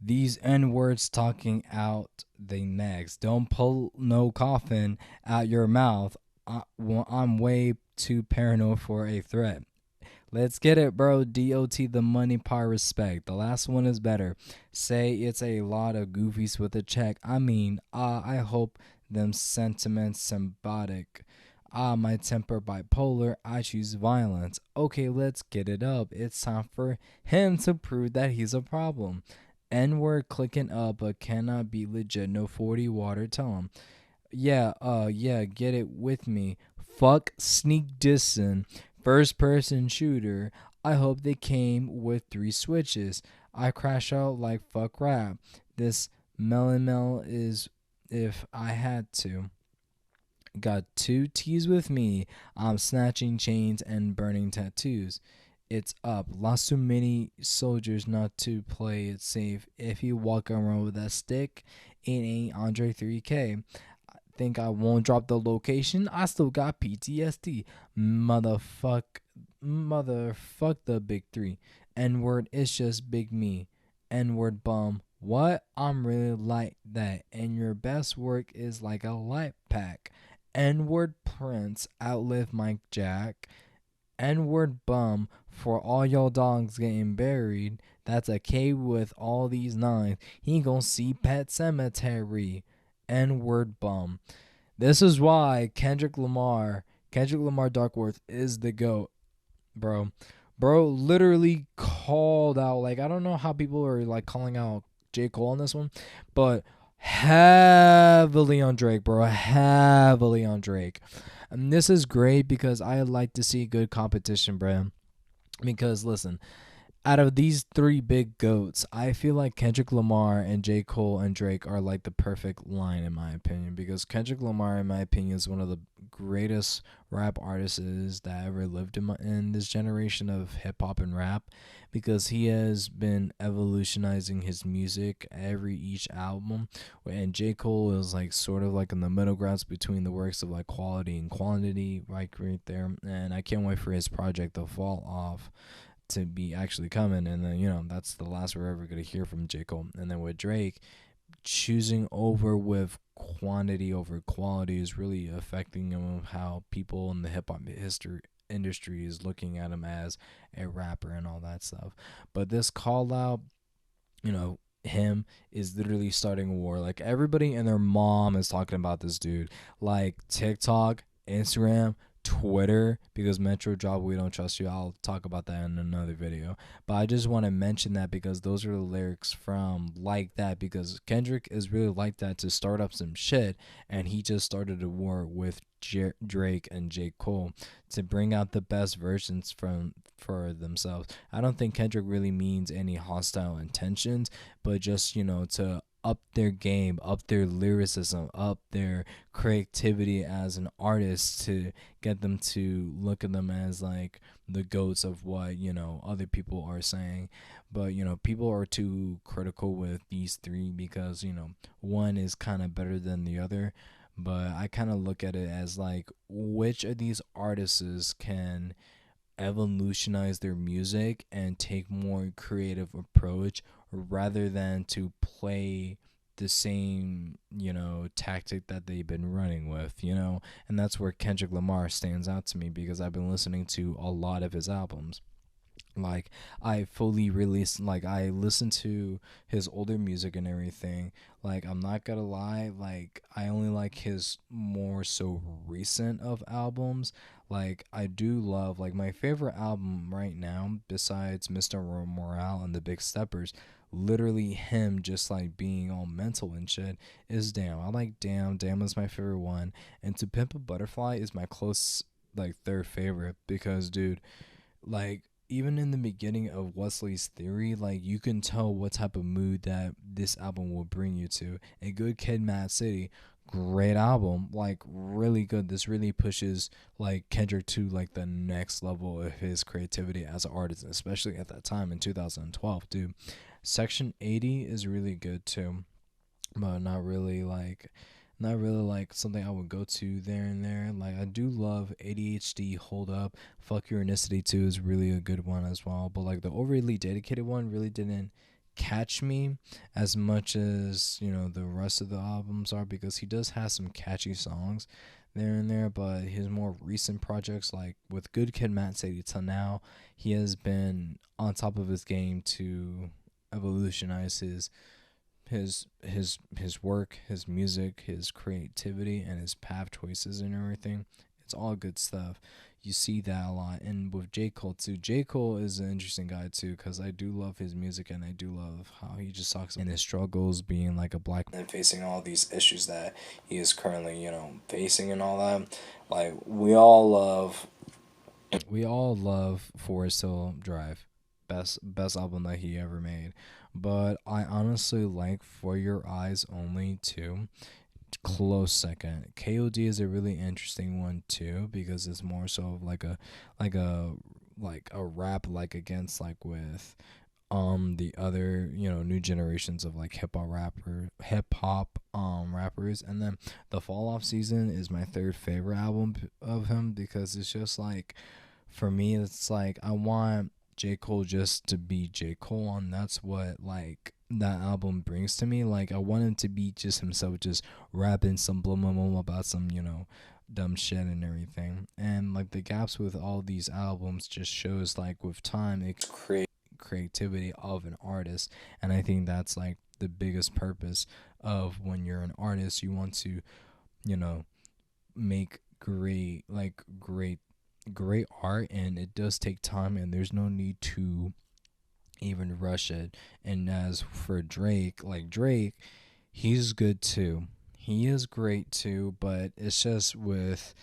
These N words talking out the necks. Don't pull no coffin out your mouth. Well, I'm way too paranoid for a threat. Let's get it, bro. DOT the money, par respect. The last one is better. Say it's a lot of goofies with a check. I mean, I hope them sentiments symbiotic. My temper bipolar. I choose violence. Okay, let's get it up. It's time for him to prove that he's a problem. N word clicking up, but cannot be legit. No 40 water. Tell him. Yeah, get it with me. Fuck sneak dissing. First person shooter. I hope they came with 3 switches. I crash out like fuck rap. This melon mel is if I had to. Got 2 T's with me. I'm snatching chains and burning tattoos. It's up. Lost too many soldiers not to play it safe. If you walk around with that stick, it ain't Andre 3K. Think I won't drop the location? I still got PTSD. Motherfuck the big three. N word, it's just big me. N word bum. What? I'm really like that. And your best work is like a light pack. N word Prince, outlive Mike Jack. N word bum for all y'all dogs getting buried. That's a K with all these nines. He gon' see Pet Cemetery. N word bum. This is why Kendrick Lamar Duckworth is the GOAT, bro. Bro literally called out, like, I don't know how people are like calling out J. Cole on this one, but heavily on Drake, bro. Heavily on Drake. And this is great because I like to see good competition, bro. Because listen, out of these 3 big goats, I feel like Kendrick Lamar and J. Cole and Drake are like the perfect line in my opinion. Because Kendrick Lamar, in my opinion, is one of the greatest rap artists that ever lived in this generation of hip hop and rap. Because he has been evolutionizing his music every each album, and J. Cole is like sort of like in the middle grounds between the works of like quality and quantity, like right there. And I can't wait for his project, The Fall Off, to be actually coming, and then that's the last we're ever gonna hear from J. Cole. And then with Drake, choosing over with quantity over quality is really affecting him of how people in the hip hop history industry is looking at him as a rapper and all that stuff. But this call out, him is literally starting a war. Like everybody and their mom is talking about this dude. Like TikTok, Instagram, Twitter, because Metro Job, we don't trust you. I'll talk about that in another video. But I just want to mention that because those are the lyrics from Like That, because Kendrick is really like that to start up some shit, and he just started a war with Drake and J. Cole to bring out the best versions for themselves. I don't think Kendrick really means any hostile intentions, but just to up their game, up their lyricism, up their creativity as an artist, to get them to look at them as like the goats of what other people are saying. But people are too critical with these 3 because one is kind of better than the other. But I kind of look at it as like, which of these artists can evolutionize their music and take more creative approach rather than to play the same tactic that they've been running with. And that's where Kendrick Lamar stands out to me, because I've been listening to a lot of his albums. Like I fully released, like I listened to his older music and everything. Like I'm not gonna lie, like I only like his more so recent of albums. Like I do love, like my favorite album right now besides Mr. Morale and the Big Steppers, literally him just like being all mental and shit, is Damn. I like Damn is my favorite one, and To Pimp a Butterfly is my close like third favorite, because dude, like even in the beginning of Wesley's Theory, like you can tell what type of mood that this album will bring you to. A Good Kid, Mad City, great album, like really good. This really pushes like Kendrick to like the next level of his creativity as an artist, especially at that time in 2012, dude. Section 80 is really good too, but not really like something I would go to there and there. Like I do love ADHD, Hold Up, Fuck Your Unicity too is really a good one as well. But like the overly dedicated one really didn't catch me as much as the rest of the albums are, because he does have some catchy songs there and there. But his more recent projects, like with Good Kid, Mad City till now, he has been on top of his game to evolutionize his work, his music, his creativity, and his path choices and everything. It's all good stuff. You see that a lot, and with J. Cole too. J. Cole is an interesting guy too, because I do love his music, and I do love how he just talks about his struggles being like a black man, and facing all these issues that he is currently facing and all that. Like we all love Forest Hill Drive, best album that he ever made. But I honestly like For Your Eyes Only too. Close second. KOD is a really interesting one too, because it's more so of like a like a rap, like against like with the other new generations of like hip hop rappers. And then The Fall Off Season is my third favorite album of him, because it's just like, for me, it's like I want J. Cole just to be J. Cole, and that's what like that album brings to me. Like I want him to be just himself, just rapping some blah blah blah about some dumb shit and everything. And like the gaps with all these albums just shows like with time it creativity of an artist. And I think that's like the biggest purpose of when you're an artist. You want to you know make great art, and it does take time, and there's no need to even rush it. And as for Drake, like Drake, he's good too. He is great too, but it's just with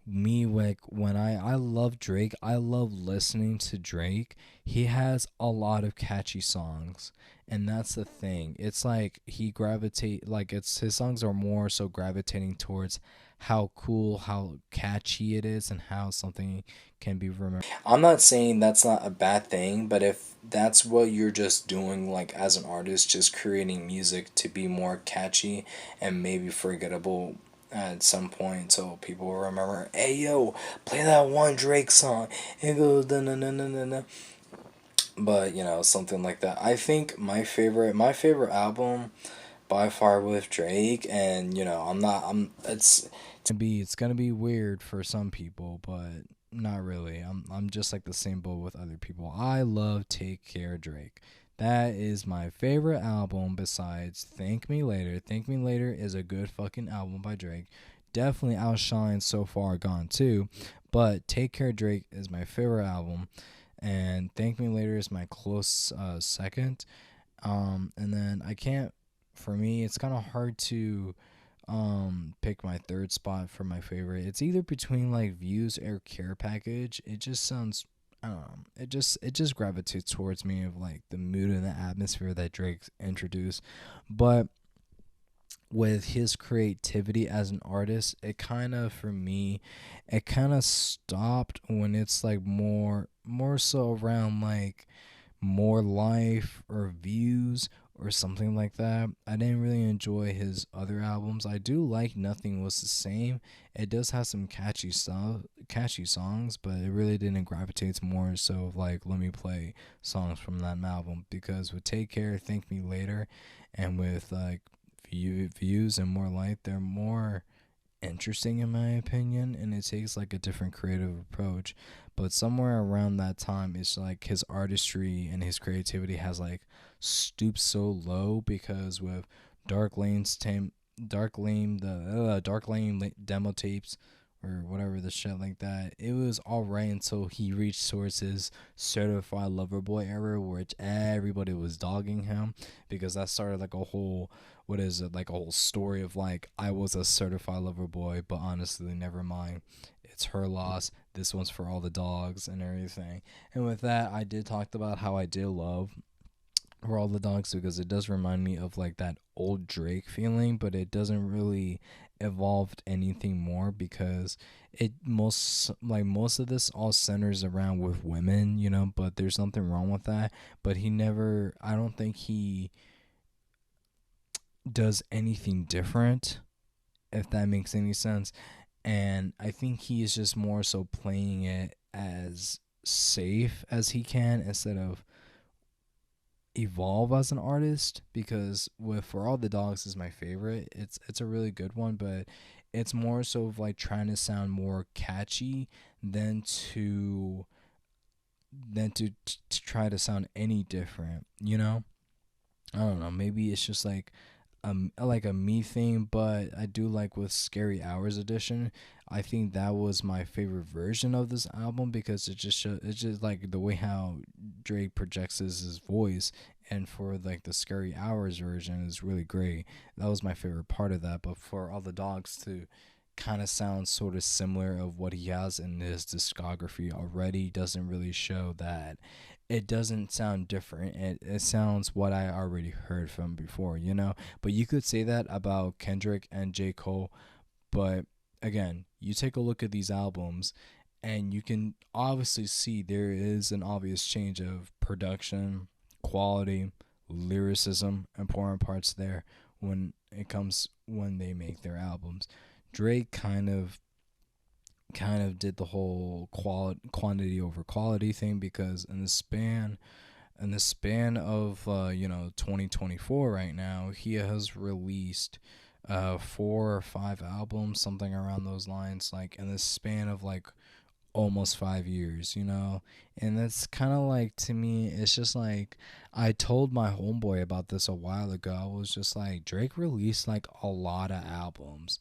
me, like when I love Drake, I love listening to Drake. He has a lot of catchy songs, and that's the thing. It's like he gravitate like it's his songs are more so gravitating towards how cool, how catchy it is, and how something can be remembered. I'm not saying that's not a bad thing, but if that's what you're just doing, like as an artist, just creating music to be more catchy and maybe forgettable at some point, so people will remember, hey yo, play that one Drake song, it goes da na na na na na. But something like that. I think my favorite album by far with Drake, and I'm not I'm it's gonna be weird for some people, but not really. I'm just like the same boat with other people. I love Take Care Drake. That is my favorite album besides Thank Me Later. Thank Me Later is a good fucking album by Drake. Definitely outshines So Far Gone too, but Take Care Drake is my favorite album, and Thank Me Later is my close second. And then I can't. For me, it's kind of hard to pick my third spot for my favorite. It's either between like Views or Care Package. It just sounds. I don't know. It just gravitates towards me of like the mood and the atmosphere that Drake introduced, but with his creativity as an artist, it kind of for me, it kind of stopped when it's like more so around like more life or views or something like that. I didn't really enjoy his other albums. I do like Nothing Was the Same. It does have some catchy stuff, catchy songs, but it really didn't gravitate more so like let me play songs from that album, because with Take Care, Thank Me Later, and with like views and more light, they're more interesting in my opinion, and it takes like a different creative approach. But somewhere around that time, it's like his artistry and his creativity has like stooped so low, because with Dark Lane's tame Dark Lane demo tapes or whatever the shit like that, it was alright until he reached towards his Certified Lover Boy era, which everybody was dogging him, because that started like a whole, what is it, like a whole story of like, I was a certified lover boy, but honestly, never mind. It's her loss. This one's for all the dogs and everything. And with that, I did talk about how I did love For All the Dogs, because it does remind me of like that old Drake feeling, but it doesn't really evolve anything more, because most of this all centers around with women, but there's nothing wrong with that. But he never, I don't think he does anything different, if that makes any sense. And I think he is just more so playing it as safe as he can, instead of evolve as an artist, because with For All the Dogs is my favorite. It's a really good one, but it's more so of like trying to sound more catchy than to try to sound any different, you know? I don't know, maybe it's just like a me thing, but I do like with Scary Hours edition. I think that was my favorite version of this album because it's just like the way how Drake projects his voice, and for like the Scary Hours version is really great. That was my favorite part of that. But for All the Dogs to kind of sound sort of similar of what he has in his discography already doesn't really show that it doesn't sound different. It sounds what I already heard from before, you know? But you could say that about Kendrick and J. Cole. But again, you take a look at these albums and you can obviously see there is an obvious change of production, quality, lyricism, important parts there when they make their albums. Drake kind of did the whole quantity over quality thing, because in the span of 2024 right now, he has released 4 or 5 albums, something around those lines, like in the span of like almost 5 years, you know? And that's kind of like, to me, it's just like, I told my homeboy about this a while ago. I was just like, Drake released like a lot of albums,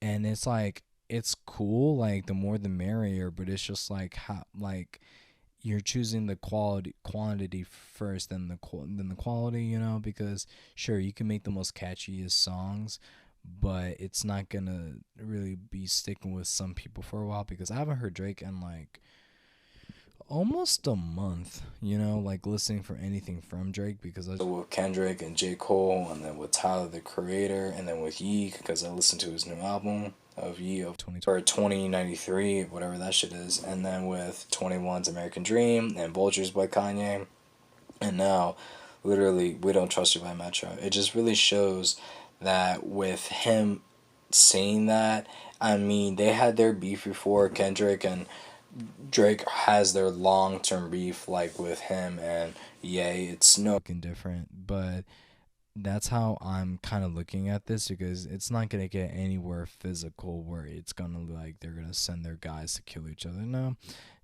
and it's like, it's cool, like the more the merrier, but it's just like how, like, you're choosing the quantity first than the quality, you know? Because sure, you can make the most catchiest songs, but it's not gonna really be sticking with some people for a while, because I haven't heard Drake in like almost a month, you know, like listening for anything from Drake, because I with Kendrick and J. Cole, and then with Tyler the Creator, and then with Ye, because I listened to his new album of Ye of 2093, whatever that shit is, and then with 21's American Dream and Vultures by Kanye, and now literally We Don't Trust You by Metro. It just really shows that with him saying that, I mean, they had their beef before. Kendrick and Drake has their long term beef, like with him and Ye. It's no fucking different, but that's how I'm kind of looking at this, because it's not gonna get anywhere physical where it's gonna like they're gonna send their guys to kill each other. No,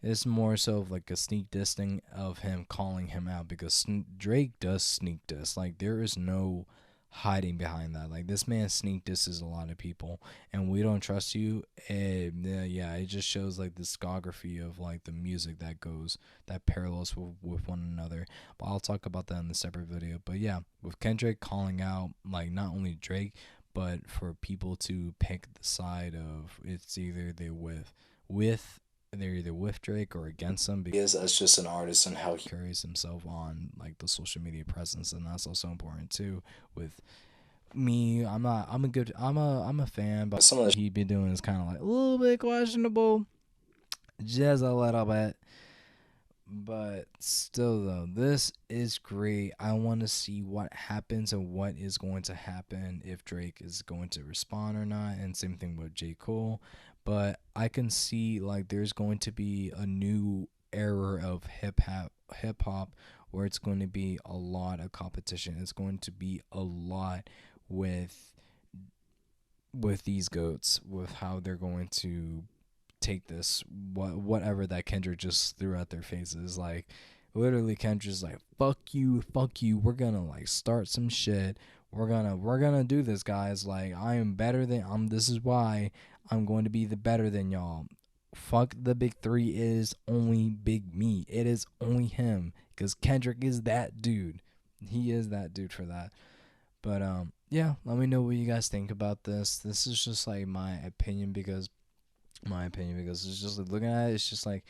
it's more so of like a sneak dissing of him calling him out, because Drake does sneak diss. Like, there is no hiding behind that. Like, this man sneak disses a lot of people, and We Don't Trust You. Yeah, it just shows like the discography of like the music that parallels with one another. But I'll talk about that in a separate video. But yeah, with Kendrick calling out like not only Drake, but for people to pick the side of it's either they're either with Drake or against him, because he is as just an artist and how he carries himself on like the social media presence, and that's also important too. With me, I'm a fan, but some of the he be doing is kind of like a little bit questionable, just a little bit. But still, though, this is great. I want to see what happens and what is going to happen, if Drake is going to respond or not. And same thing with J. Cole. But I can see like there's going to be a new era of hip hop, where it's going to be a lot of competition. It's going to be a lot with these goats, with how they're going to take this whatever that Kendrick just threw at their faces. Like, literally, Kendrick's like, fuck you, we're gonna like start some shit, we're gonna do this, guys. Like, I am better than this is why I'm going to be the better than y'all. Fuck the big three, is only Big Me. It is only him, because Kendrick is that dude. He is that dude for that. But yeah, let me know what you guys think about this. This is just like my opinion, because it's just like, looking at it, it's just like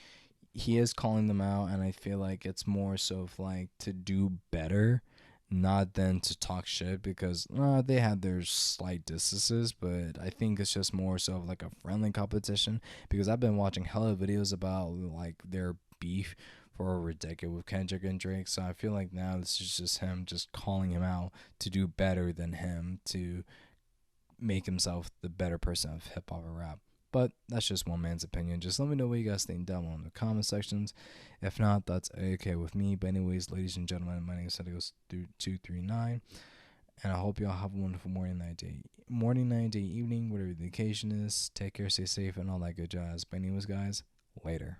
he is calling them out, and I feel like it's more so of like to do better, not than to talk shit, because they had their slight distances, but I think it's just more so of like a friendly competition, because I've been watching hella videos about like their beef for over a decade with Kendrick and Drake. So I feel like now this is just him just calling him out to do better than him, to make himself the better person of hip hop or rap. But that's just one man's opinion. Just let me know what you guys think down below in the comment sections. If not, that's okay with me. But anyways, ladies and gentlemen, my name is Santiago239, and I hope y'all have a wonderful morning, night, day, evening, whatever the occasion is. Take care, stay safe, and all that good jazz. But anyways, guys, later.